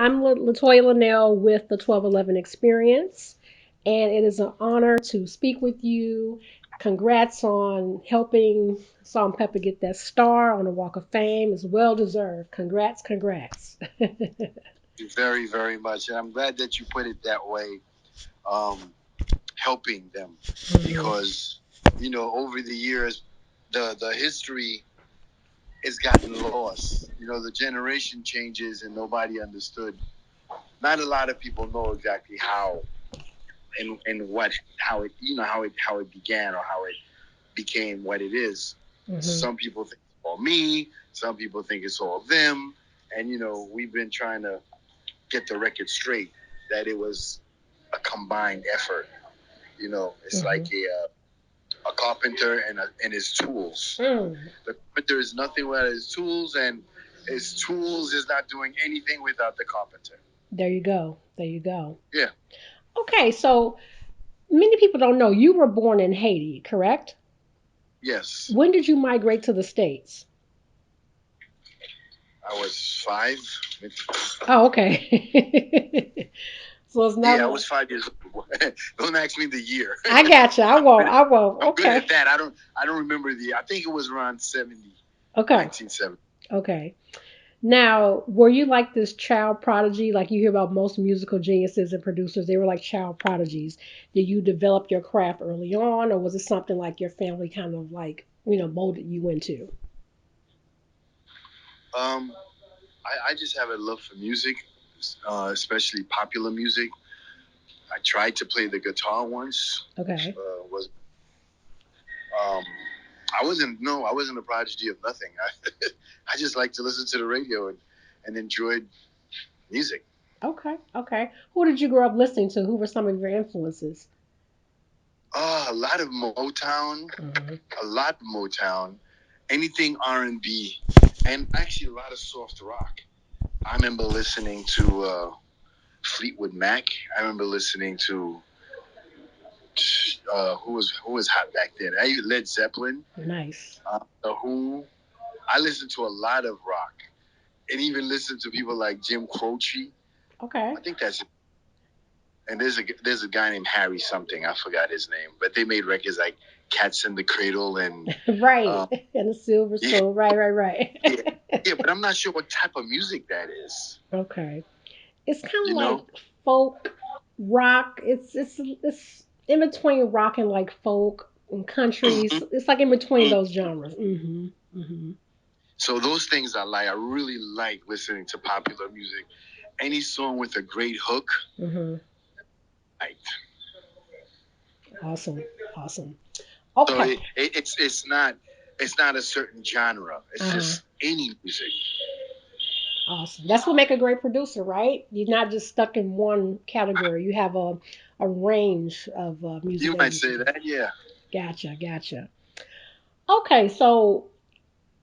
I'm Latoya Linnell with the 1211 Experience, and it is an honor to speak with you. Congrats on helping Salt and Pepper get that star on the Walk of Fame. It's well deserved. Congrats, congrats. Very, very much. And I'm glad that you put it that way, helping them, because, over the years, the history has gotten lost. The generation changes and nobody understood. Not a lot of people know exactly how and what how it how it began or how it became what it is. Some people think it's all me. Some people think it's all them. And we've been trying to get the record straight that it was a combined effort. It's like a carpenter and his tools. The carpenter is nothing without his tools, and his tools is not doing anything without the carpenter. There you go. There you go. Yeah. Okay, so many people don't know you were born in Haiti, correct? Yes. When did you migrate to the States? I was 5. Oh, okay. So it's not. Yeah, I was 5 years old. Don't ask me the year. I got you. I won't. I won't. I'm good Okay. at that. I don't remember the. I think it was around 70, Okay. 1970. Okay. Now, were you like this child prodigy? Like you hear about most musical geniuses and producers, they were like child prodigies. Did you develop your craft early on, or was it something like your family kind of like, molded you into? Um, I just have a love for music, especially popular music. I tried to play the guitar once. Okay. Was um, I wasn't a prodigy of nothing. I just like to listen to the radio and enjoyed music. Okay. Okay. Who did you grow up listening to? Who were some of your influences? A lot of Motown, Hmm. a lot of Motown, anything R&B, and actually a lot of soft rock. I remember listening to Fleetwood Mac. I remember listening to who was hot back then. Led Zeppelin, Nice. the Who. I listened to a lot of rock, and even listened to people like Jim Croce. Okay. I think that's it. And there's a guy named Harry something. I forgot his name, but they made records like Cats in the Cradle and Right. um, And the silver yeah, spoon. Right, right, yeah, right. yeah. But I'm not sure what type of music that is. Okay. It's kind of You like know? folk rock. It's in between rock and like folk and countries. Mhm. It's like in between those genres. Mhm. Mhm. So those things I like. I really like listening to popular music. Any song with a great hook, Mhm. like. Awesome. Awesome. So Okay. it's not a certain genre. It's Uh-huh. just any music. Awesome. That's what make a great producer, right? You're not just stuck in one category. You have a range of music You that might you say produce. that, yeah. Gotcha. Gotcha. Okay, so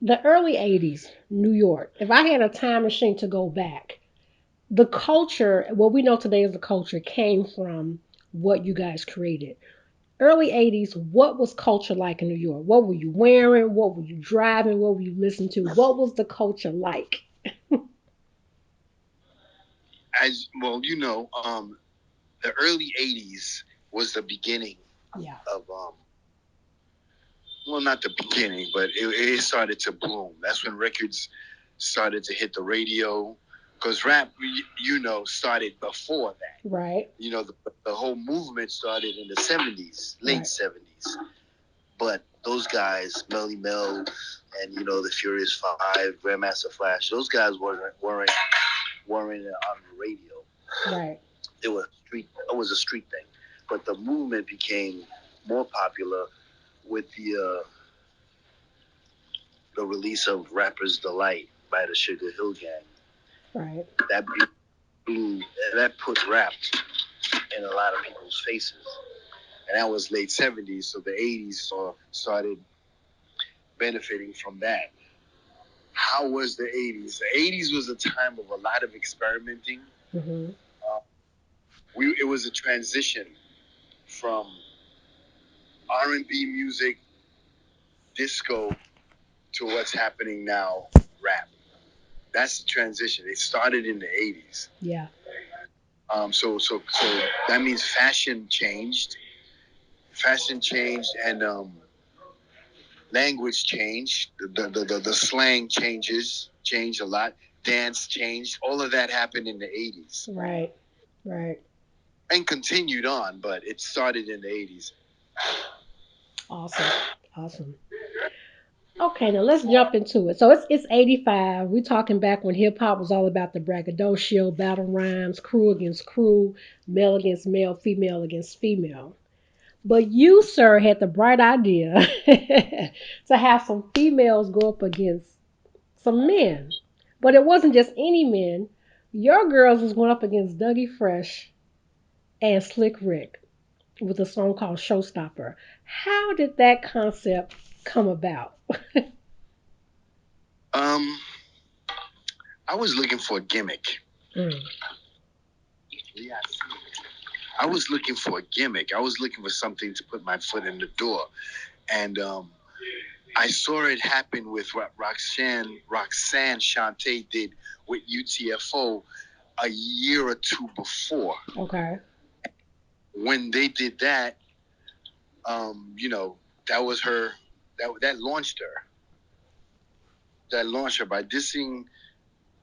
the early 80s, New York. If I had a time machine to go back, the culture, what we know today as the culture, came from what you guys created. Early 80s, what was culture like in New York? What were you wearing? What were you driving? What were you listening to? What was the culture like? As well, the early '80s was the beginning Yeah. of well, not the beginning, but it started to boom. That's when records started to hit the radio. Because rap, started before that. Right. The whole movement started in the '70s, late Right. '70s. But those guys, Melly Mel, and the Furious Five, Grandmaster Flash, those guys weren't on the radio. Right. It was a street thing. But the movement became more popular with the release of Rapper's Delight by the Sugar Hill Gang. Right. That blew, that put rap in a lot of people's faces. And that was late '70s, so the '80s started benefiting from that. How was the '80s? The '80s was a time of a lot of experimenting. Hmm. Uh, it was a transition from R&B music, disco, to what's happening now, rap. That's the transition. It started in the 80s. Yeah. So that means fashion changed, and language changed. The slang changed a lot. Dance changed. All of that happened in the 80s Right. Right. and continued on, but it started in the 80s. Awesome. Awesome. Okay, now let's jump into it. So it's 85. We're talking back when hip hop was all about the braggadocio, battle rhymes, crew against crew, male against male, female against female. But you, sir, had the bright idea to have some females go up against some men. But it wasn't just any men. Your girls was going up against Dougie Fresh and Slick Rick with a song called Showstopper. How did that concept come about? Um, I was looking for a gimmick. Mm. Yeah, I was looking for a gimmick. I was looking for something to put my foot in the door, and I saw it happen with what Roxanne Shante did with UTFO a year or two before. Okay. When they did that, you know, that was her. That launched her. That launched her by dissing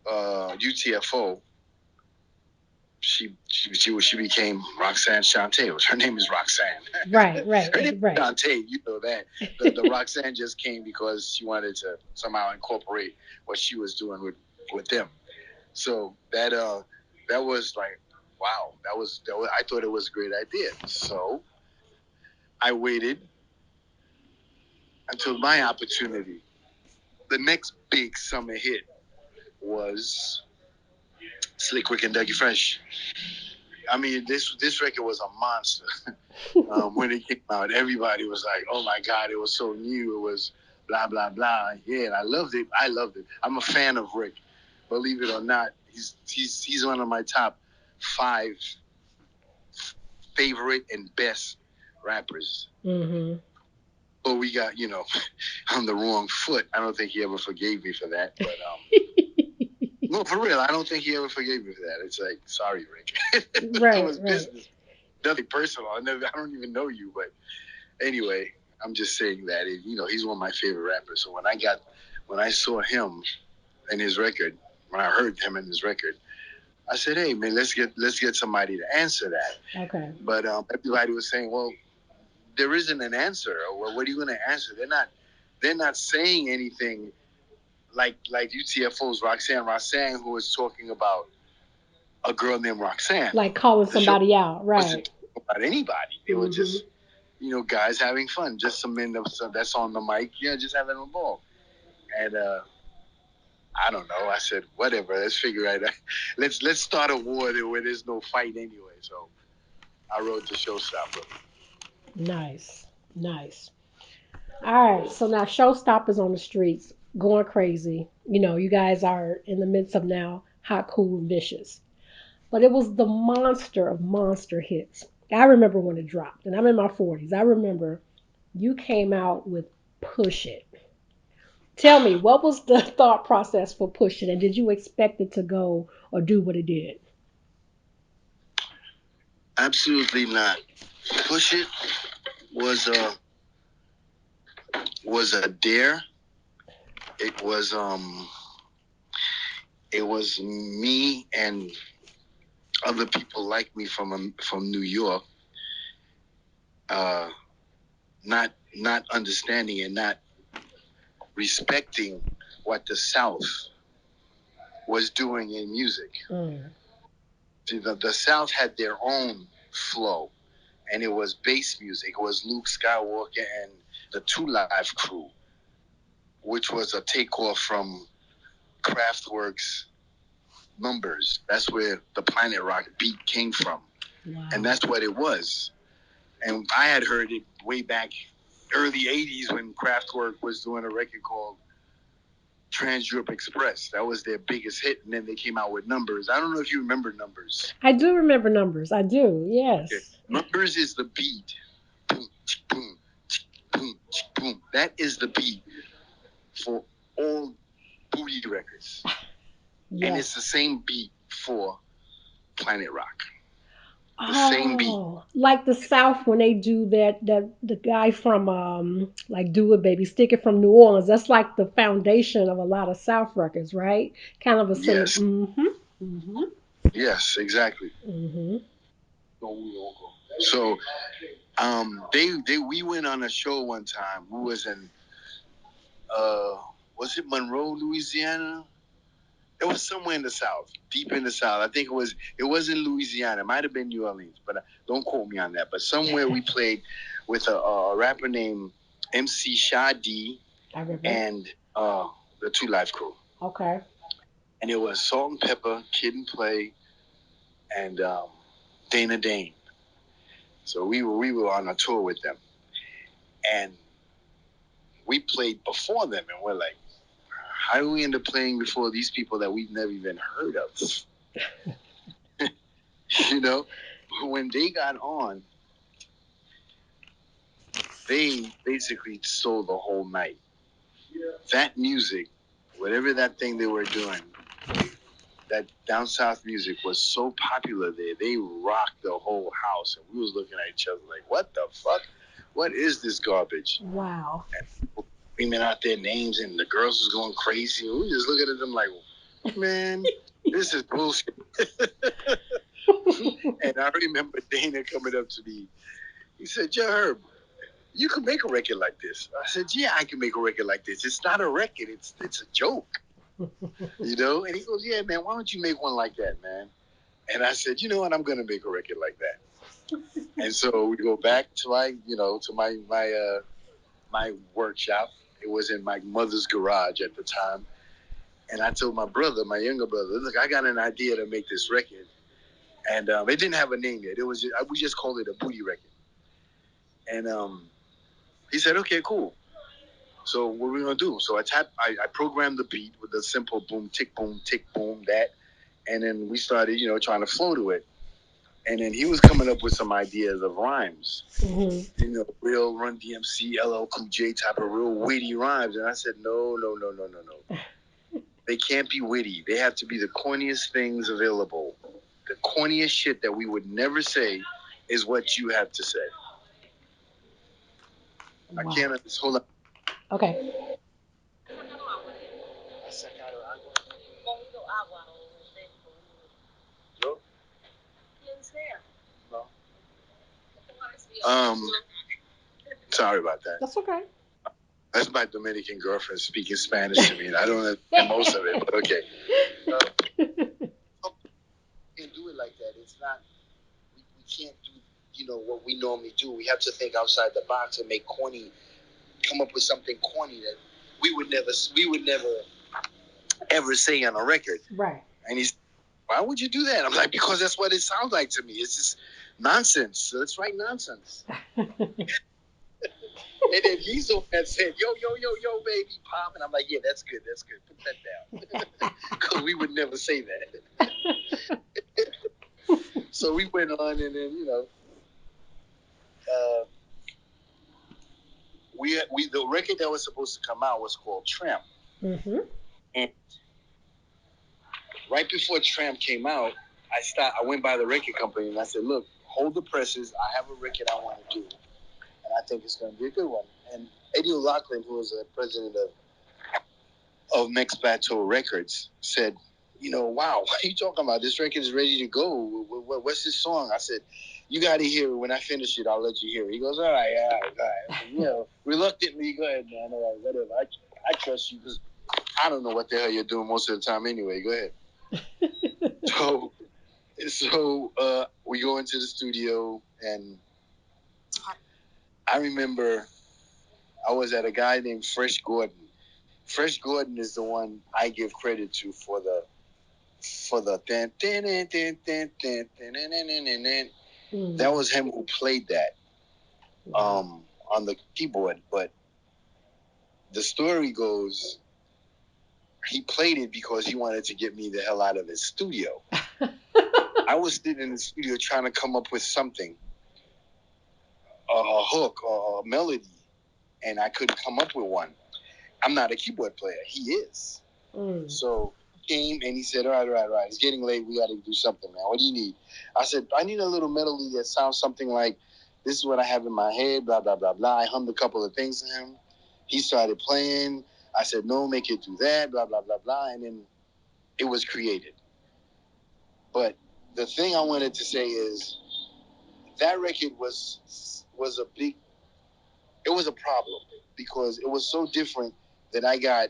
UTFO. She became Roxanne Shante. Her name is Roxanne. Right, right, Her name is right. Shante. You know that. The Roxanne just came because she wanted to somehow incorporate what she was doing with them. So that was like, wow. That was I thought it was a great idea. So I waited until my opportunity. The next big summer hit was Slick Rick and Dougie Fresh. I mean, this record was a monster. When it came out, everybody was like, "Oh my God, it was so new. It was blah blah blah." Yeah, and I loved it. I loved it. I'm a fan of Rick. Believe it or not, he's one of my top five favorite and best rappers. Hmm. But we got on the wrong foot. I don't think he ever forgave me for that. But no, for real, I don't think he ever forgave me for that. It's like, sorry, Rick. That Right, was right. business. Nothing personal. I don't even know you, but anyway, I'm just saying that he's one of my favorite rappers. So when I saw him and his record, when I heard him and his record, I said, "Hey man, let's get somebody to answer that." Okay. But everybody was saying, "Well, there isn't an answer. Or well, what are you going to answer?" They're not saying anything like UTFO's Roxanne, who was talking about a girl named Roxanne. Like calling The show somebody out. wasn't Right. talking about anybody. They were Hmm. just guys having fun, just some men that's on the mic, yeah, just having a ball. And I don't know. I said, whatever. Let's figure it out. Let's start a war there where there's no fight anyway. So I wrote the showstopper. Nice. Nice. All right. So now showstoppers on the streets going crazy. You guys are in the midst of now hot, cool, and vicious. But it was the monster of monster hits. I remember when it dropped, and I'm in my 40s. I remember you came out with Push It. Tell me, what was the thought process for Push It, and did you expect it to go or do what it did? Absolutely not. Push It was a dare. It was me and other people like me from New York, uh, not understanding and not respecting what the South was doing in music. Mm. See, the South had their own flow, and it was bass music. It was Luke Skywalker and the Two Live Crew, which was a takeoff from Kraftwerk's Numbers. That's where the Planet Rock beat came from, and Wow. that's what it was. And I had heard it way back early '80s when Kraftwerk was doing a record called Trans Europe Express. That was their biggest hit, and then they came out with Numbers. I don't know if you remember Numbers. I do remember numbers. I do. Okay. Yes. Numbers is the beat. Boom, boom, boom, boom. That is the beat for all booty records. and it's the Yes. same beat for Planet Rock. The same beat. Oh, like the South when they do that the guy from like Do It Baby Stick It from New Orleans. That's like the foundation of a lot of South records, right? Kind of a similar. Yes, Mm-hmm. Mm-hmm. yes, exactly. Mm-hmm. So, they we went on a show one time. We was in uh, was it Monroe, Louisiana? It was somewhere in the South, deep in the South. I think it was in Louisiana. It might have been New Orleans, but don't quote me on that. But somewhere we played with a rapper named MC Shadi I remember. and the Two Life Crew, Okay. and it was Salt and Pepper, Kid and Play, and Dana Dane. So we were on a tour with them, and we played before them, and we're like, how do we end up playing before these people that we've never even heard of? you know, when they got on, they basically stole the whole night. That music, whatever that thing they were doing, that down south music was so popular there. They rocked the whole house, and we was looking at each other like, "What the fuck? What is this garbage?" Wow. And screaming out their names, and the girls was going crazy. And we just looking at them like, "Man, this is bullshit." And I remember Dana coming up to me. He said, "Yeah, Herb, you can make a record like this." I said, "Yeah, I can make a record like this. It's not a record. It's a joke, you know." And he goes, "Yeah, man, why don't you make one like that, man?" And I said, "You know what? I'm gonna make a record like that." And so we go back to my workshop. It was in my mother's garage at the time. And I told my brother, my younger brother, look, I got an idea to make this record. And it didn't have a name yet. We just called it a booty record. And he said, okay, cool. So what are we gonna do? So I programmed the beat with a simple tick, boom, that, and then we started, trying to flow to it. And then he was coming up with some ideas of rhymes, Hmm. real Run DMC, LL Cool J type of real witty rhymes. And I said, no, no, no, no, no, no. They can't be witty. They have to be the corniest things available. The corniest shit that we would never say is what you have to say. I Wow. can't hold on. Okay. Um, sorry about that. That's okay. That's my Dominican girlfriend speaking Spanish to me, and I don't understand most of it, but okay. We can't do it like that. It's not. We can't do what we normally do. We have to think outside the box and make corny, come up with something corny that we would never ever say on a record. Right. And he's, why would you do that? I'm like, because that's what it sounds like to me. It's just nonsense. So let's write nonsense. And then he's the one that said, yo, yo, yo, yo, baby, pop. And I'm like, yeah, that's good. That's good. Put that down. Because we would never say that. So we went on, and then, uh, the record that was supposed to come out was called Tramp. Hmm. And right before Tramp came out, I went by the record company and I said, look, hold the presses. I have a record I want to do, and I think it's going to be a good one. And Eddie O'Loughlin, who was the president of Mex Plateau Records, said, wow, what are you talking about? This record is ready to go. What's this song? I said, you got to hear it. When I finish it, I'll let you hear it. He goes, all right, all right, all right. Reluctantly, go ahead, man. All right, whatever. I trust you because I don't know what the hell you're doing most of the time anyway. Go ahead. So, we go into the studio, and I remember I was at a guy named Fresh Gordon. Fresh Gordon is the one I give credit to for the that Mm. was him who played that Wow. on the keyboard. But the story goes, he played it because he wanted to get me the hell out of his studio. I was sitting in the studio trying to come up with something, a hook or a melody, and I couldn't come up with one. I'm not a keyboard player. He is. Mm. So came and he said, all right. It's getting late. We got to do something, man. What do you need? I said, I need a little melody that sounds something like, this is what I have in my head, blah, blah, blah, blah. I hummed a couple of things to him. He started playing. I said, no, make it do that, blah, blah, blah, blah. And then it was created. But the thing I wanted to say is that record was a big, it was a problem because it was so different that I got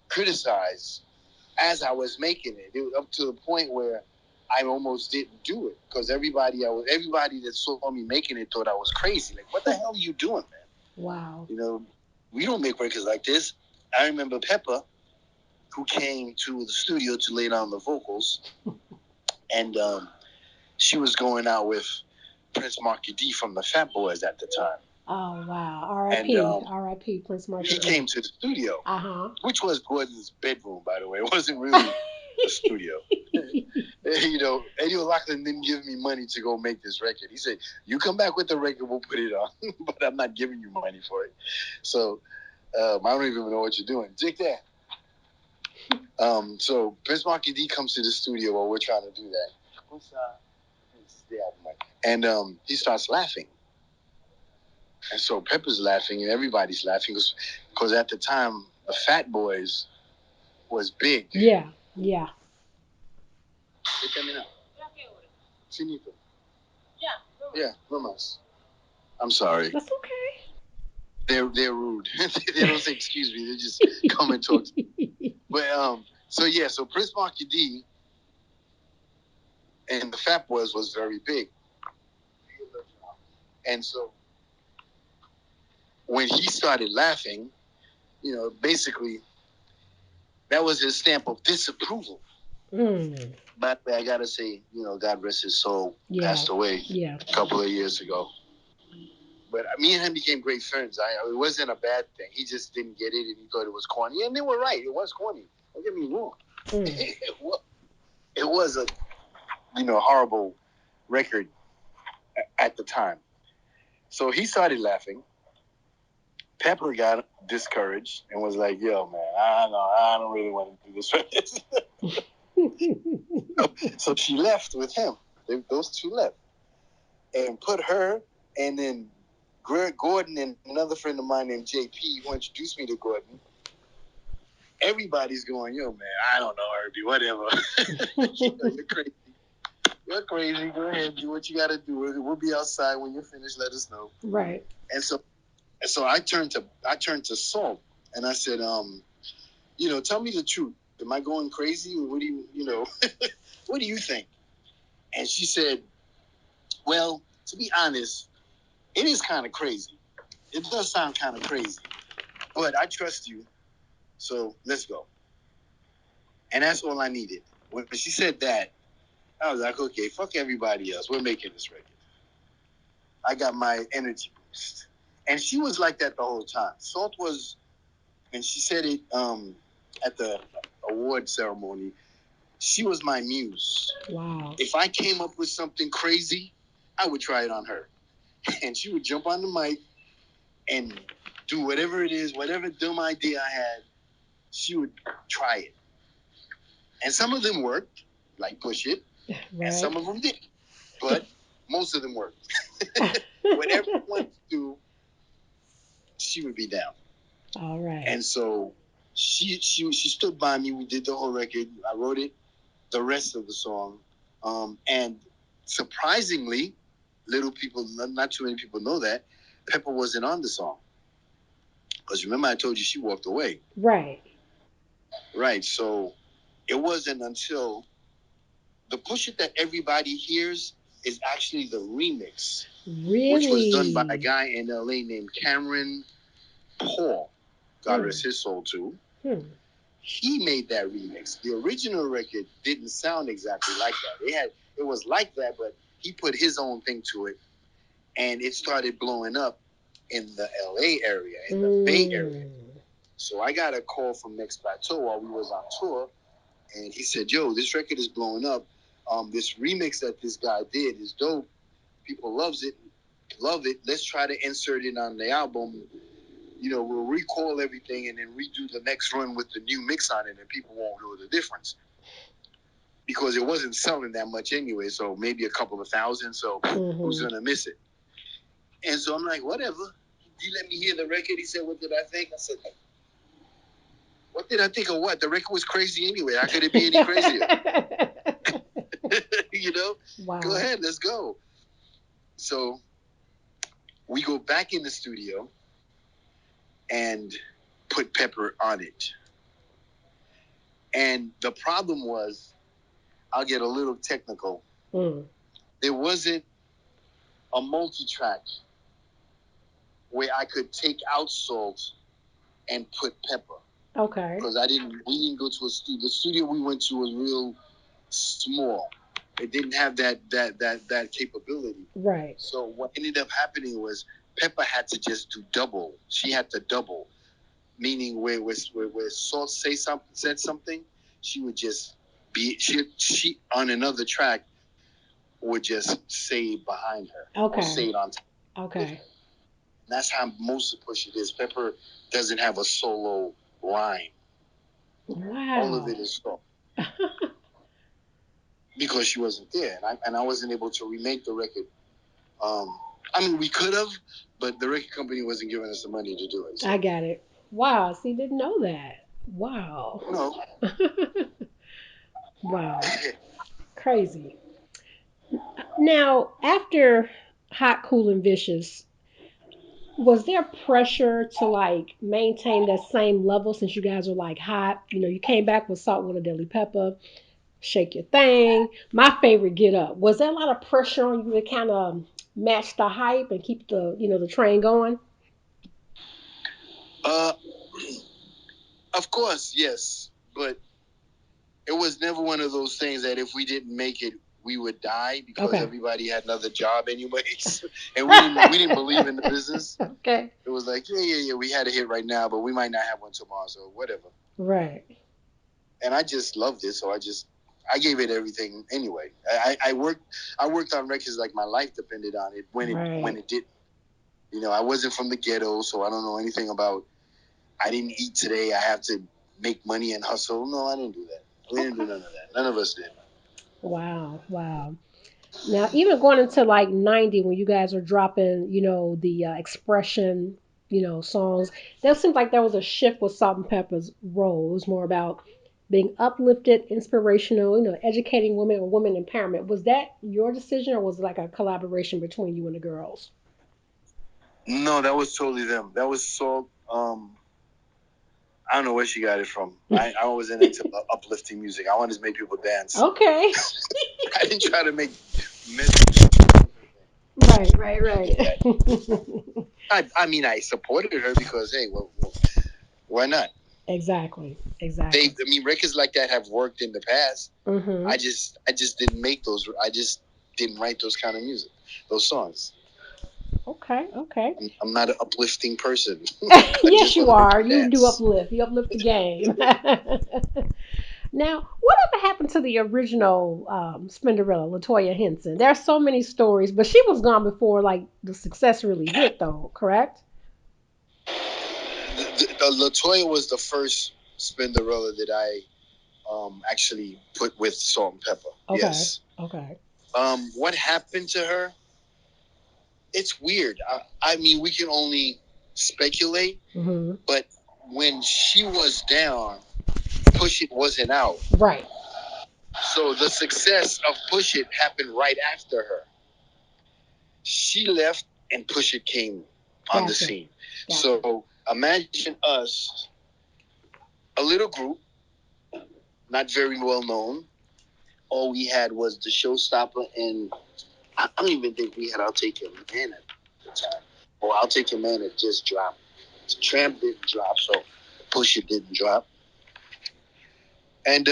criticized as I was making it. It was up to the point where I almost didn't do it because everybody that saw me making it thought I was crazy. Like, what the hell are you doing, man? Wow. You know, we don't make records like this. I remember Pepper, who came to the studio to lay down the vocals, and she was going out with Prince Marky D from the Fat Boys at the time. Oh wow. And R.I.P. R.I.P. Prince he Martin. came to the studio, Uh which was Gordon's bedroom, by the way. It wasn't really a studio. Eddie O'Loughlin didn't give me money to go make this record. He said, "You come back with the record, we'll put it on, but I'm not giving you money for it." So I don't even know what you're doing. Dig that. So Prince Marky D comes to the studio while we're trying to do that. And he starts laughing. And so Pepper's laughing and everybody's laughing because at the time, the Fat Boys was big. Yeah. Yeah. Finito. Yeah, no más. I'm sorry. That's They're rude. They don't say excuse me. They just come and talk. But so Prince Marky D and the Fat Boys was very big. And so when he started laughing, basically that was his stamp of disapproval. Mm. But I gotta say, God rest his soul, Yeah. passed away Yeah. a couple of years ago. But me and him became great friends. It wasn't a bad thing. He just didn't get it, and he thought it was corny. And they were right. It was corny. Don't get me wrong. Mm. It was a horrible record at the time. So he started laughing. Pepper got discouraged and was like, "Yo, man, I don't really want to do this record." So she left with him. Those two left and put her and then Greg Gordon and another friend of mine named JP who introduced me to Gordon. Everybody's going, "Yo, man, I don't know, Herby, whatever." You're crazy. You're crazy. Go ahead, do what you got to do. We'll be outside when you're finished. Let us know. Right. And so I turned to Salt and I said, tell me the truth. Am I going crazy? Or what do what do you think? And she said, well, to be honest, it is kind of crazy. It does sound kind of crazy, but I trust you. So let's go. And that's all I needed. When she said that, I was like, okay, fuck everybody else. We're making this record. I got my energy boost. And she was like that the whole time. Salt was, and she said it at the award ceremony, she was my muse. Wow. If I came up with something crazy, I would try it on her. And she would jump on the mic and do whatever it is, whatever dumb idea I had, she would try it. And some of them worked, like Push It, right. And some of them didn't. But most of them worked. Whatever I wanted to do, she would be down. All right. And so she stood by me. We did the whole record. I wrote it, the rest of the song. And surprisingly, not too many people know that, Pepper wasn't on the song. Because remember I told you she walked away. Right. Right. So it wasn't until the Push It that everybody hears is actually the remix. Really? Which was done by a guy in LA named Cameron Paul. God rest his soul too. He made that remix. The original record didn't sound exactly like that. It was like that, but he put his own thing to it, and it started blowing up in the LA area, in the Bay Area. So I got a call from Next Plateau while we was on tour, and he said, "Yo, this record is blowing up. This remix that this guy did is dope. People love it. Let's try to insert it on the album. we'll recall everything and then redo the next run with the new mix on it, and people won't know the difference because it wasn't selling that much anyway. So maybe a couple of thousand. So who's gonna miss it? And so I'm like, whatever. He let me hear the record. He said, "What did I think?" I said, "What did I think of what? The record was crazy anyway. How could it be any crazier?" you know, wow. Go ahead, let's go. So we go back in the studio and put Pepper on it. And the problem was, I'll get a little technical. There wasn't a multi-track where I could take out salt and put pepper. Okay. Because we didn't go to a studio. The studio we went to was real small. It didn't have that capability. Right. So what ended up happening was Pepper had to just do double. She had to double, meaning where Salt said something, she would just she on another track would just say it behind her. Okay. Or say it on top. Okay. That's how most of Push It is. Pepper doesn't have a solo line. Wow. All of it is solo. Because she wasn't there, and I wasn't able to remake the record. I mean, we could have, but the record company wasn't giving us the money to do it. So. I got it. Wow. See, didn't know that. Wow. No. Wow. Crazy. Now, after Hot, Cool, and Vicious, was there pressure to like maintain that same level since you guys are like hot? You came back with Salt with a Deadly Pepper, Shake Your Thing. My favorite, Get Up. Was there a lot of pressure on you to kind of match the hype and keep the train going? Uh, of course, yes, but it was never one of those things that if we didn't make it, we would die because everybody had another job anyways, and we didn't believe in the business. Okay. It was like, yeah, we had a hit right now, but we might not have one tomorrow, so whatever. Right. And I just loved it, so I gave it everything anyway. I worked on records like my life depended on it when it did. I wasn't from the ghetto, so I don't know anything about. I didn't eat today. I have to make money and hustle. No, I didn't do that. We didn't do none of that. None of us did. Wow, wow. Now, even going into like 90 when you guys are dropping, the expression, songs, that seemed like there was a shift with Salt and Pepper's role. It was more about being uplifted, inspirational, educating women or women empowerment. Was that your decision or was it like a collaboration between you and the girls? No, that was totally them. That was Salt. I don't know where she got it from. I wasn't into uplifting music. I wanted to make people dance. Okay. I didn't try to make right. I mean, I supported her because, hey, why not? Exactly. Records like that have worked in the past. Mm-hmm. I just didn't make those. I just didn't write those kind of music, those songs. Okay. I'm not an uplifting person. Yes, you are. You do uplift. You uplift the game. Now, whatever happened to the original Spinderella, Latoya Henson? There are so many stories, but she was gone before like the success really hit, though. Correct? The Latoya was the first Spinderella that I actually put with Salt and Pepper. Okay. Yes. Okay. What happened to her? It's weird. I mean, we can only speculate, but when she was down, Push It wasn't out. Right. So the success of Push It happened right after her. She left and Push It came on the scene. Gotcha. So imagine us, a little group, not very well known. All we had was the showstopper, and I don't even think we had I'll Take Your Man at the time. Or I'll Take Your Man, it just dropped. Tramp didn't drop, so Push It didn't drop. And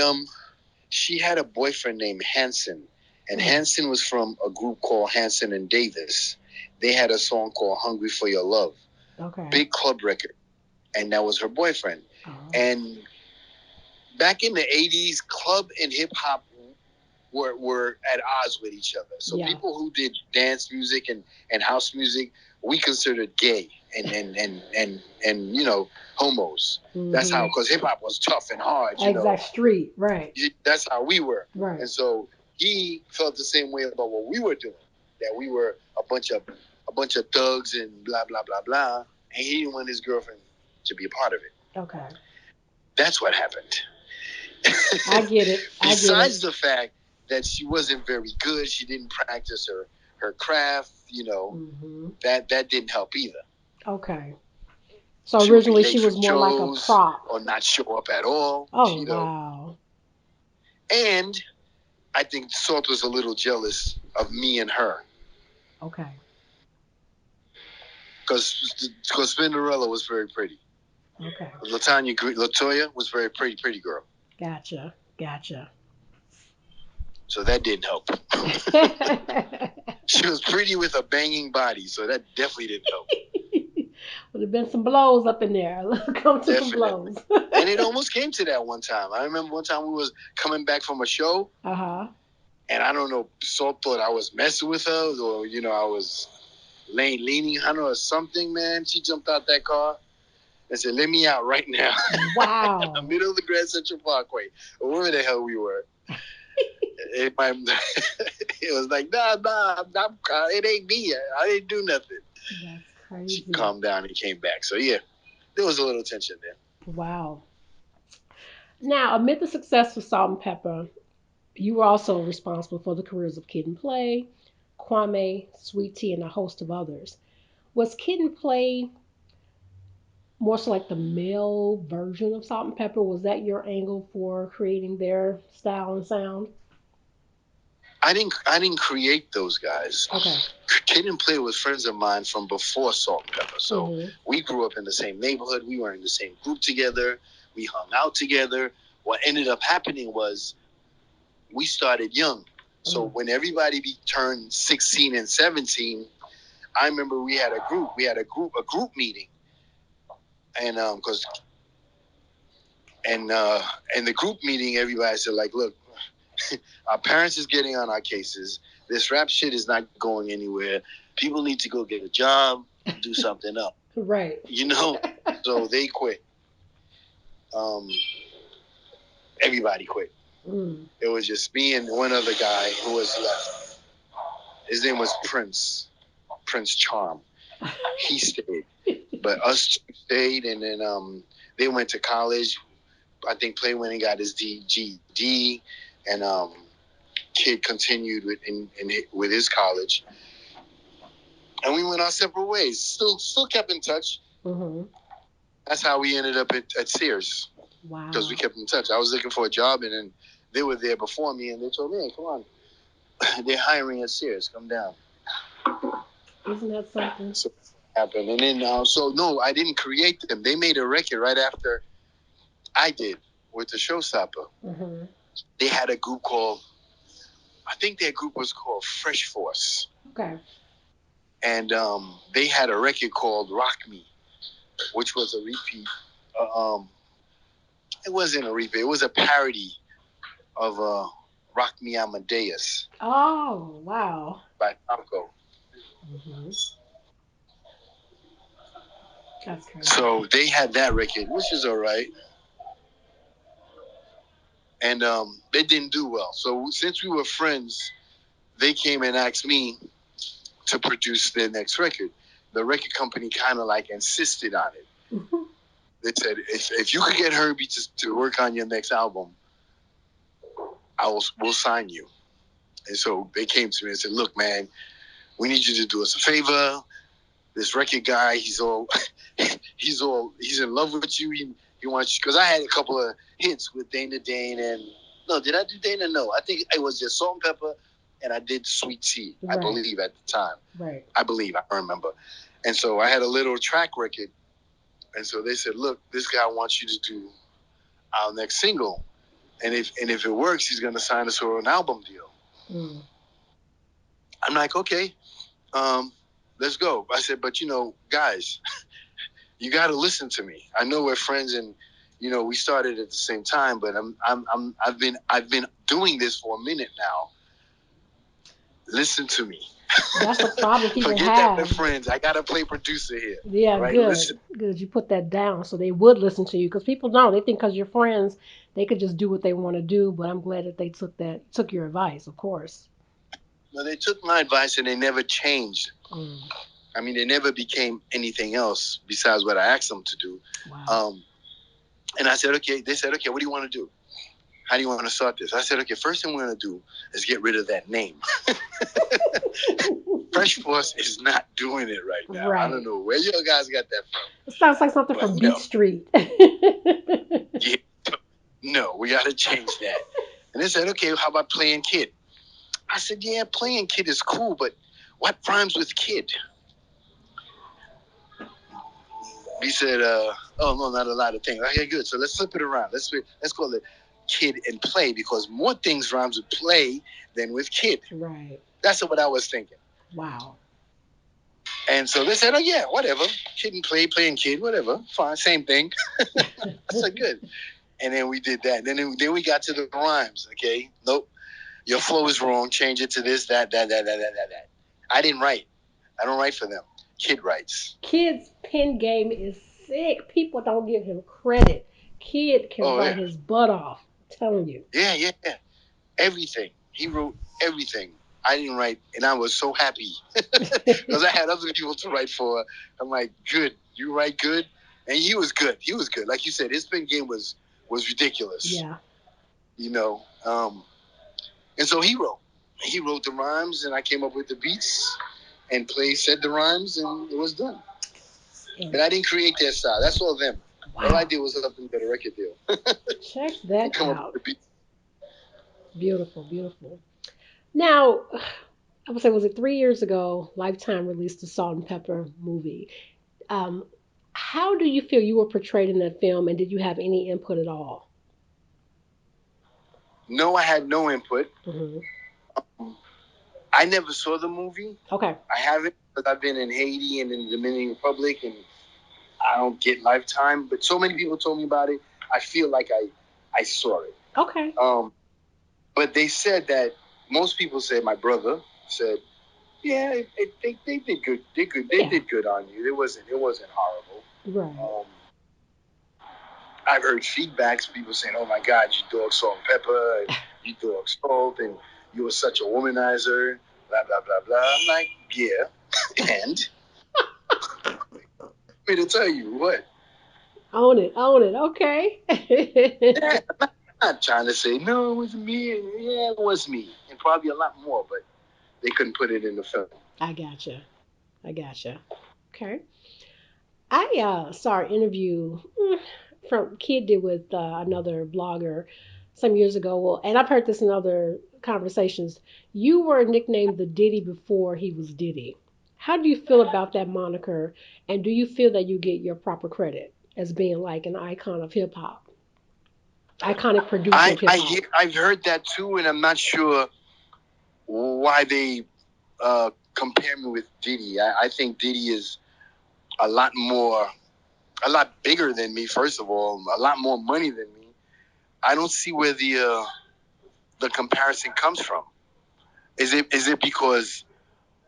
she had a boyfriend named Hanson. And Hanson was from a group called Hanson and Davis. They had a song called Hungry for Your Love. Okay. Big club record. And that was her boyfriend. Oh. And back in the 80s, club and hip hop were at odds with each other. So people who did dance music and house music, we considered gay. and homos. Mm-hmm. That's how, because hip hop was tough and hard. Exact street, right? That's how we were, right? And so he felt the same way about what we were doing. That we were a bunch of thugs and blah blah blah blah, and he didn't want his girlfriend to be a part of it. Okay, that's what happened. I get it. Besides the fact that she wasn't very good, she didn't practice her craft. Mm-hmm. that didn't help either. Okay. So originally she was more like a prop. Or not show up at all. Oh, wow. And I think Salt was a little jealous of me and her. Okay. Because Cinderella was very pretty. Okay. Latoya was very pretty girl. Gotcha. So that didn't help. She was pretty with a banging body, so that definitely didn't help. Would have been some blows up in there. Come to some blows. And it almost came to that one time. I remember one time we was coming back from a show. Uh-huh. And I don't know, Salt thought I was messing with her, or I was leaning on her or something, man. She jumped out that car and said, "Let me out right now." Wow. In the middle of the Grand Central Parkway, or wherever the hell we were. it was like, nah, it ain't me. I didn't do nothing. That's crazy. She calmed down and came back. So yeah, there was a little tension there. Wow. Now, amid the success of Salt and Pepper, you were also responsible for the careers of Kid and Play, Kwame, Sweet Tea, and a host of others. Was Kid and Play more so like the male version of Salt and Pepper? Was that your angle for creating their style and sound? I didn't create those guys. Okay. Kid and Play was friends of mine from before Salt and Pepper. So we grew up in the same neighborhood. We were in the same group together. We hung out together. What ended up happening was we started young. So when everybody turned 16 and 17, I remember we had a group. We had a group meeting. And because in the group meeting, everybody said, like, look, our parents is getting on our cases. This rap shit is not going anywhere. People need to go get a job, do something up. Right. So they quit. Everybody quit. It was just me and one other guy who was left. His name was Prince Charm. He stayed. But us two stayed, and then they went to college. I think Play went and got his GED, and Kid continued with his college, and we went our separate ways. Still kept in touch. Mm-hmm. That's how we ended up at Sears. Wow. Because we kept in touch. I was looking for a job, and then they were there before me, and they told me, "Hey, come on, they're hiring at Sears. Come down." Isn't that something? So happened, and then so no, I didn't create them. They made a record right after I did with the Showstopper. Mm-hmm. They had a group called, I think their group was called Fresh Force. Okay. And they had a record called Rock Me, which was a repeat. It wasn't a repeat. It was a parody of Rock Me Amadeus. Oh, wow. By Falco. Mm-hmm. That's crazy. So they had that record, which is all right. And they didn't do well. So since we were friends, they came and asked me to produce their next record. The record company kind of like insisted on it. Mm-hmm. They said, if you could get Herby to work on your next album, we'll sign you. And so they came to me and said, look, man, we need you to do us a favor. This record guy, he's in love with you. He wants you, because I had a couple of hits with Dana Dane and, no, did I do Dana? No, I think it was just Salt and Pepper, and I did Sweet Tea, right. I believe at the time. Right. I remember. And so I had a little track record. And so they said, look, this guy wants you to do our next single. And if it works, he's going to sign us for an album deal. Mm. I'm like, okay, let's go. I said, but guys, you got to listen to me. I know we're friends, and we started at the same time, but I've been doing this for a minute now. listen to me. That's a problem people Forget that we're have. friends. I gotta play producer here. Yeah, Right? good. Listen. Good. You put that down so they would listen to you because people know they think because you're friends they could just do what they want to do. But I'm glad that they took your advice, of course. No, they took my advice and they never changed. Mm. I mean, they never became anything else besides what I asked them to do. Wow. And I said, okay. They said, okay, what do you want to do? How do you want to start this? I said, okay, first thing we're going to do is get rid of that name. Fresh Force is not doing it right now. Right. I don't know where you guys got that from. It sounds like something from Beat Street. Yeah, no, we got to change that. And they said, okay, how about playing kid? I said, yeah, playing kid is cool, but what rhymes with kid? He said, oh, no, not a lot of things. Okay, good. So let's flip it around. Let's call it kid and play because more things rhymes with play than with kid. Right. That's what I was thinking. Wow. And so they said, oh, yeah, whatever. Kid and play, playing kid, whatever. Fine, same thing. I said, good. And then we did that. Then we got to the rhymes, okay? Nope. Your flow is wrong. Change it to this, that. I didn't write. I don't write for them. Kid writes. Kid's pen game is sick. People don't give him credit. Kid can write his butt off. I'm telling you. Yeah. Everything. He wrote everything. I didn't write, and I was so happy because I had other people to write for. I'm like, good. You write good, and he was good. He was good. Like you said, his pen game was ridiculous. Yeah. You know, and so he wrote. He wrote the rhymes, and I came up with the beats, and said the rhymes, and it was done. And I didn't create their style. That's all them. Wow. All I did was help them get a record deal. Check that come out. Up with the beats. Beautiful, beautiful. Now, I would say, was it 3 years ago? Lifetime released the Salt and Pepper movie. Um, how do you feel you were portrayed in that film, and did you have any input at all? No, I had no input. Mm-hmm. I never saw the movie. Okay. I haven't, because I've been in Haiti and in the Dominican Republic, and I don't get Lifetime. But so many people told me about it. I feel like I saw it. Okay. But they said that most people said, my brother said, yeah, they did good. They did good on you. It wasn't horrible. Right. I've heard feedbacks, people saying, oh my God, you dog Salt and Pepper, and you dog Salt, and you were such a womanizer, blah, blah, blah, blah. I'm like, yeah. And me to tell you what. Own it, own it. Okay. Yeah, I'm not trying to say, no, it was me. Yeah, it was me. And probably a lot more, but they couldn't put it in the film. I gotcha. I gotcha. Okay. I saw an interview from Kid did with another blogger some years ago. Well, and I've heard this in other conversations. You were nicknamed the Diddy before he was Diddy. How do you feel about that moniker? And do you feel that you get your proper credit as being like an icon of hip hop, iconic producer of hip hop? I've heard that too, and I'm not sure why they compare me with Diddy. I think Diddy is a lot more, a lot bigger than me. First of all, a lot more money than me. I don't see where the comparison comes from. Is it because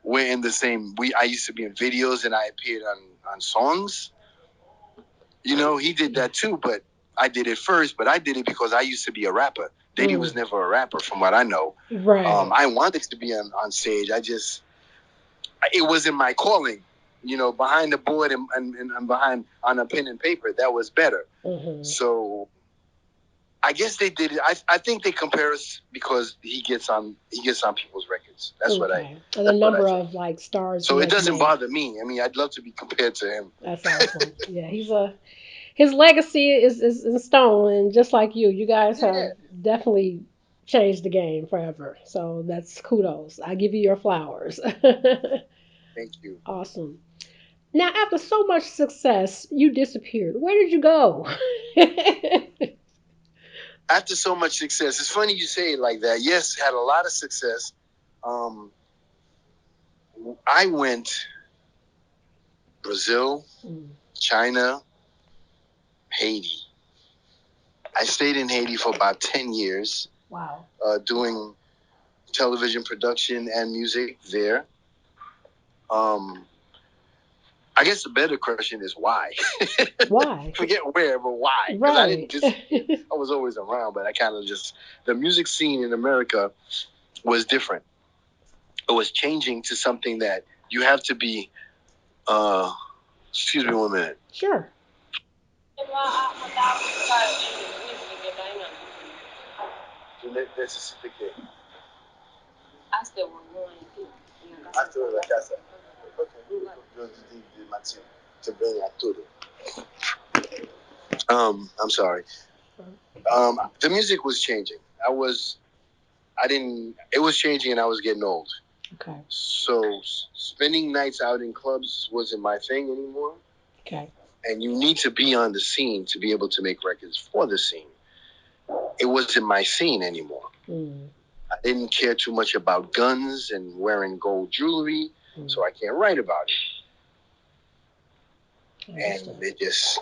we're in the same? I used to be in videos and I appeared on songs. You know, he did that too, but I did it first. But I did it because I used to be a rapper. Diddy was never a rapper, from what I know. Right. I wanted to be on stage. It wasn't my calling. You know, behind the board and behind on a pen and paper, that was better. Mm-hmm. So I guess they did it. I think they compare us because he gets on people's records. That's okay. What I. And the number of like stars. So it doesn't bother me. I mean, I'd love to be compared to him. That's awesome. Yeah, his legacy is in stone, and just like you guys have definitely changed the game forever. So that's kudos. I give you your flowers. Thank you. Awesome. Now, after so much success, you disappeared. Where did you go? After so much success, it's funny you say it like that. Yes, had a lot of success. Um, I went Brazil, China, Haiti. I stayed in Haiti for about 10 years. Wow. Doing television production and music there. Um, I guess the better question is why. Why? Forget where, but why? Because I didn't Right. disappear. I was always around, but I kind of just the music scene in America was different. It was changing to something that you have to be. Uh, excuse me one minute. Sure. Necesita que hasta la casa. Yo de Matthew to bring a tudo. I'm sorry. The music was changing. I didn't. It was changing, and I was getting old. Okay. So spending nights out in clubs wasn't my thing anymore. Okay. And you need to be on the scene to be able to make records for the scene. It wasn't my scene anymore. I didn't care too much about guns and wearing gold jewelry, so I can't write about it. And it just,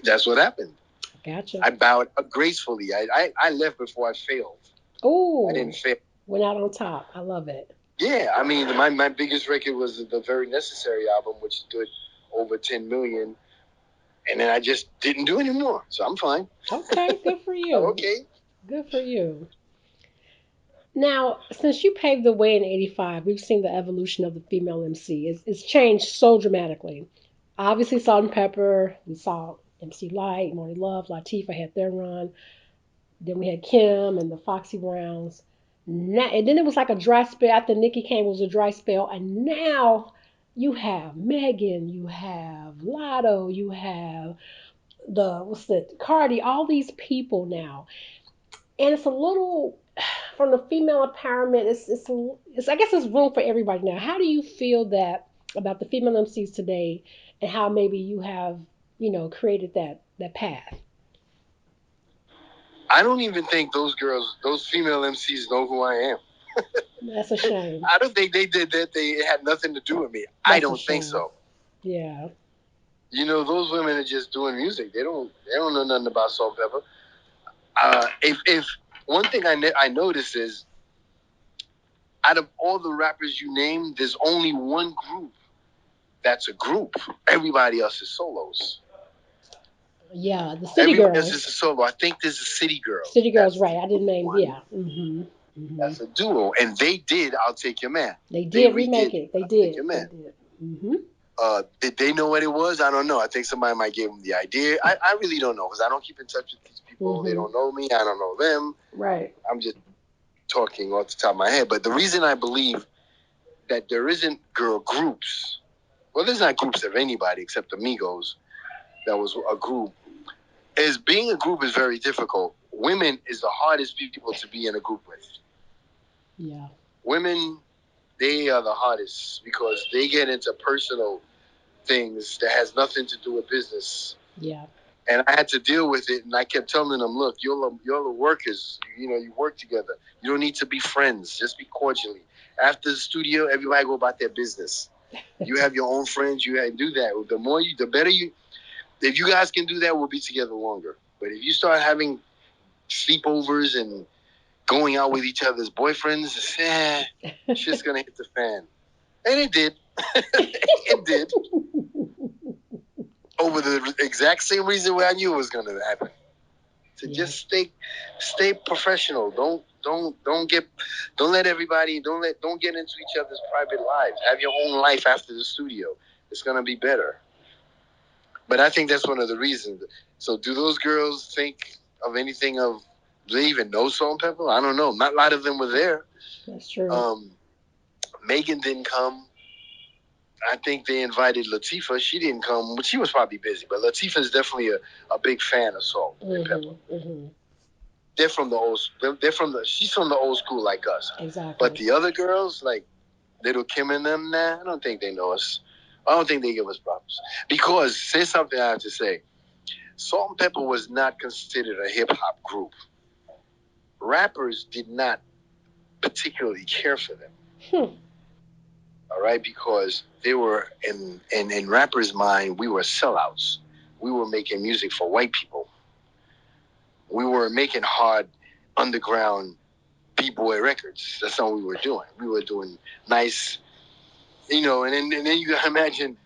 that's what happened. Gotcha. I bowed up gracefully. I left before I failed. Oh. I didn't fail. Went out on top. I love it. Yeah, I mean, my biggest record was the Very Necessary album, which did over 10 million. And then I just didn't do anymore. So I'm fine. Okay, good for you. Okay. Good for you. Now, since you paved the way in '85, we've seen the evolution of the female MC. It's changed so dramatically. Obviously, Salt and Pepper, we saw MC Light, Morning Love, Latifah had their run. Then we had Kim and the Foxy Browns. Now, and then it was like a dry spell. After Nikki came, it was a dry spell. And now you have Megan, you have Lotto, you have what's the Cardi, all these people now. And it's a little from the female empowerment. It's I guess it's room for everybody now. How do you feel that about the female MCs today, and how maybe you have created that path? I don't even think those girls, those female MCs, know who I am. That's a shame. I don't think they did that. They had nothing to do with me. That's I don't think so. Yeah. You know, those women are just doing music. They don't know nothing about Salt Pepper. If one thing I noticed is out of all the rappers you named, there's only one group that's a group. Everybody else is solos. Yeah, the City Everybody else Girls. is a solo. I think there's a City Girls. City Girls, That's right? the I didn't only name. one. Yeah. That's a duo, and they did. I'll Take Your Man. They They did remake redid it. They I'll Take did. Your They Man. did. Did they know what it was? I don't know. I think somebody might give them the idea. I really don't know because I don't keep in touch with these people. They don't know me. I don't know them. Right. I'm just talking off the top of my head. But the reason I believe that there isn't girl groups, well, there's not groups of anybody except Amigos. That was a group. Is being a group is very difficult. Women is the hardest people to be in a group with. Yeah. Women, they are the hardest because they get into personal things that has nothing to do with business. Yeah. And I had to deal with it, and I kept telling them, "Look, you're the workers. You work together. You don't need to be friends. Just be cordially. After the studio, everybody go about their business. You have your own friends. You do that. The better you. If you guys can do that, we'll be together longer. But if you start having sleepovers and going out with each other's boyfriends, shit's gonna hit the fan." And it did. It did. Over the exact same reason why I knew it was gonna happen. To just stay professional. Don't let everybody don't get into each other's private lives. Have your own life after the studio. It's gonna be better. But I think that's one of the reasons. So do those girls think of anything of do they even know Salt and Pepper? I don't know. Not a lot of them were there. That's true. Megan didn't come. I think they invited Latifah. She didn't come, but she was probably busy. But Latifah is definitely a big fan of Salt and Pepper. They're from the old. She's from the old school like us. Exactly. But the other girls, like Little Kim and them, nah, I don't think they know us. I don't think they give us props. Because say something I have to say. Salt and Pepper was not considered a hip hop group. Rappers did not particularly care for them. All right, because they were in rappers' mind, we were sellouts. We were making music for white people. We were making hard underground B boy records. That's all we were doing. We were doing nice, and then you gotta imagine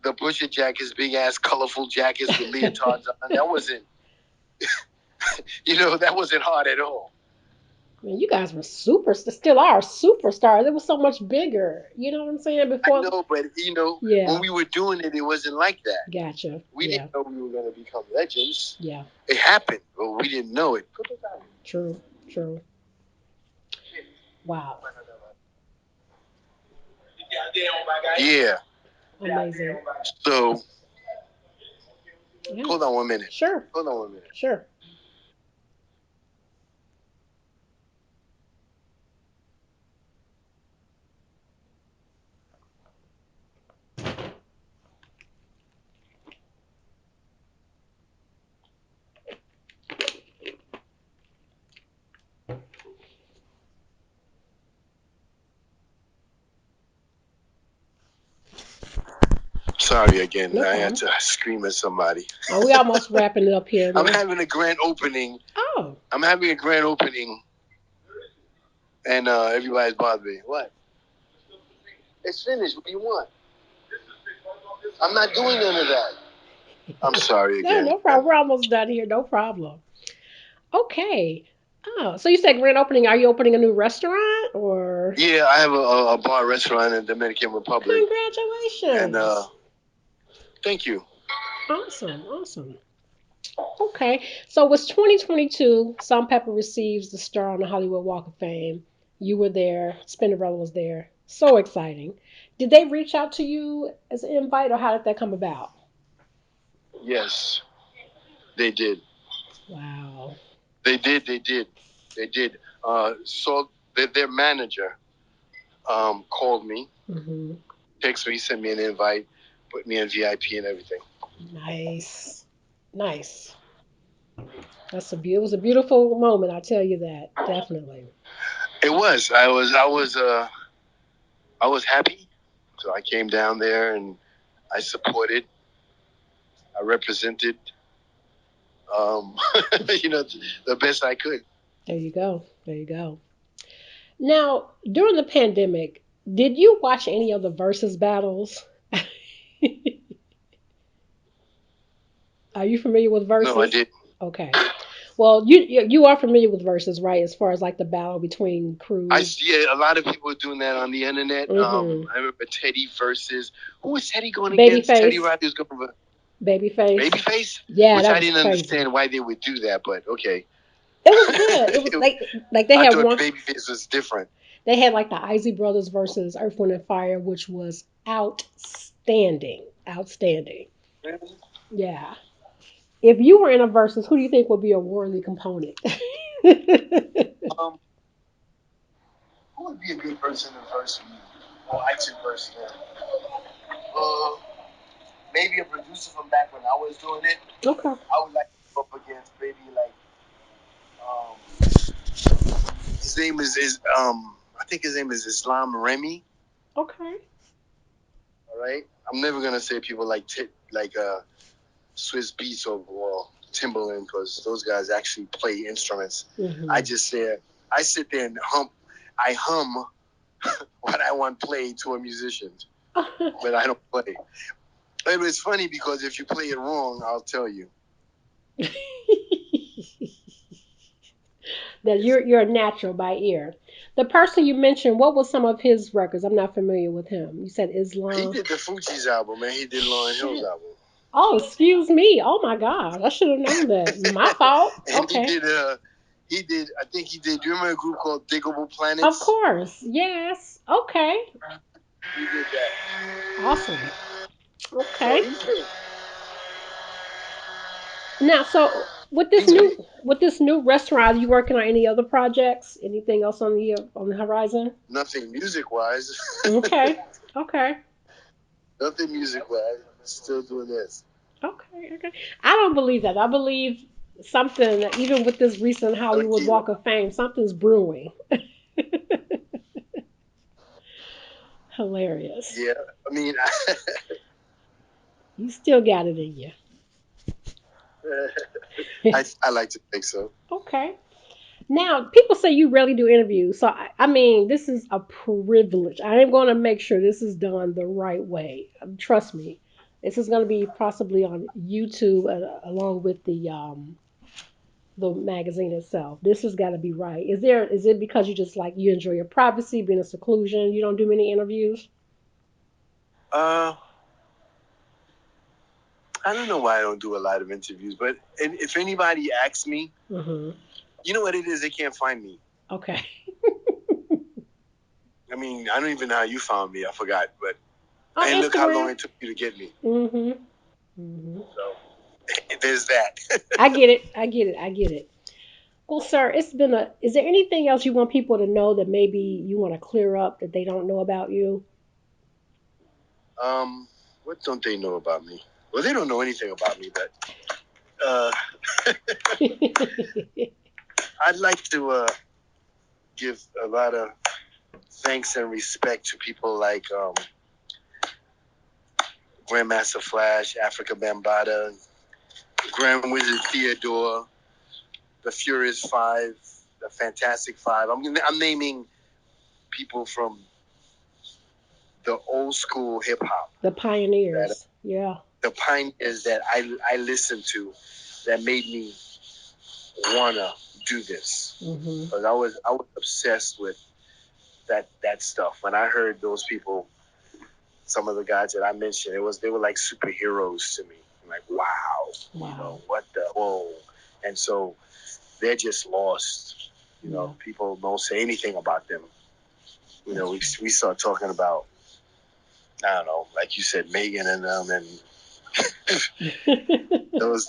the butcher jackets, big ass colorful jackets with leotards on. That wasn't, that wasn't hard at all. Man, you guys were still are superstars. It was so much bigger. You know what I'm saying? I Before, know, but when yeah, we were doing it, it wasn't like that. gotcha. We Yeah, didn't know we were gonna become legends. yeah, It happened, but we didn't know it. true, true. Wow, Yeah. amazing. So Yeah, hold on 1 minute. sure, Hold on 1 minute. sure. Sorry again. No I had problem. to scream at somebody. Oh, we almost wrapping it up here. I'm having a grand opening. Oh, I'm having a grand opening, and everybody's bothering me. What? It's finished. What do you want? I'm not doing none of that. I'm sorry no, again. no problem. We're almost done here. No problem. Okay. Oh, so you said grand opening. Are you opening a new restaurant or? Yeah, I have a bar restaurant in the Dominican Republic, and Congratulations. thank you. Awesome, awesome. Okay, so it was 2022. Salt Pepper receives the star on the Hollywood Walk of Fame. You were there. Spinderella was there. So exciting. Did they reach out to you as an invite, or how did that come about? Yes, they did. Wow. They did. They did. They did. So their manager called me, Hmm. texted me, sent me an invite, put me in VIP and everything. Nice, nice. It was a beautiful moment. I tell you that definitely. It was. I was happy. So I came down there and I supported. I represented. Um, you know, the best I could. There you go. There you go. Now, during the pandemic, did you watch any of the versus battles? Are you familiar with No, I versus? did. Okay. Well, you are familiar with versus, right? As far as like the battle between I crews. see a lot of people doing that on the internet. Mm-hmm. I remember Teddy versus who was Teddy going against? Teddy Babyface. Riley was going with Babyface. Babyface, Yeah, which that I was didn't crazy. understand why they would do that, but okay. It was good. It was like they I had thought one. Babyface was different. They had like the Isley Brothers versus Earth, Wind, and Fire, which was outstanding. Outstanding. Really? Yeah. If you were in a versus, who do you think would be a worthy component? Um, who would be a good person to verse me? Or I should verse them? Uh, maybe a producer from back when I was doing it. Okay. I would like to go up against maybe like his name is I think his name is Islam Remy. Okay. All right, I'm never gonna say people like Swiss Beats or Timberland because those guys actually play instruments. I Hmm. just say I sit there and hum what I want played to a musician, but I don't play. But it's funny because if you play it wrong, I'll tell you. That you're a natural by ear. The person you mentioned, what was some of his records? I'm not familiar with him. You said He Islam. did the Fugees album and he did Lauryn Hill's Shit. album. Oh, excuse me. Oh my God. I should have known that. My fault. And Okay. he did I think he did. Do you remember a group called Diggable Of Planets? course. Yes. Okay. He did that. Awesome. So Okay. Now, so with this he's big. new restaurant, are you working on any other projects? Anything else on the horizon? Nothing music wise. Okay. Okay. Nothing music wise. I'm still doing this. Okay. Okay. I don't believe that. I believe something, even with this recent Hollywood Tranquilo. Walk of Fame, something's brewing. Hilarious. Yeah, I mean, You still got it in I you. I like to think so. Okay. Now, people say you rarely do interviews. So, I mean, this is a privilege. I am going to make sure this is done the right way. Trust me. This is going to be possibly on YouTube along with the magazine itself. This has got to be right. Is it because you just like you enjoy your privacy, being in seclusion, you don't do many interviews? Uh, I don't know why I don't do a lot of interviews, but if anybody asks me, Mm-hmm. you know what it is, they can't find me. Okay. I mean, I don't even know how you found me. I forgot, but On and look how long Instagram. it took you to get me. Mm-hmm. Mm-hmm. So there's that. I get it. I get it. I get it. Well, sir, it's been a. Is there anything else you want people to know that maybe you want to clear up that they don't know about you? um, what don't they know about me? Well, they don't know anything about me, but uh, I'd like to give a lot of thanks and respect to people like Grandmaster Flash, Africa Bambaataa, Grand Wizard Theodore, the Furious Five, the Fantastic Five. I'm naming people from the old school hip hop, The that pioneers. Yeah. the pioneers that I listened to, that made me wanna do this. Mm-hmm. Because I was obsessed with that stuff. When I heard those people, some of the guys that I mentioned, they were like superheroes to me. I'm like, wow, Wow. what the whoa. And so they're just lost. Yeah. People don't say anything about them. That's We true. we start talking about, I don't know, like you said, Megan and them, and those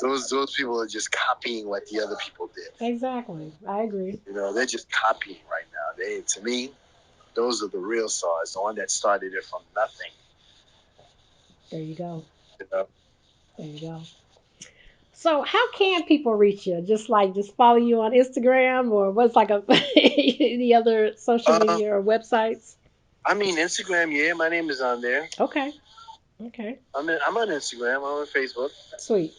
people are just copying what the other people did. Exactly. I agree. They're just copying right now. They, to me, those are the real stars, the one that started it from nothing. There you go. You know? There you go. So, how can people reach you? Just follow you on Instagram or what's like a any other social Uh, media or websites? I mean, Instagram, yeah, my name is on there. Okay. Okay. I'm on Instagram. I'm on Facebook. Sweet.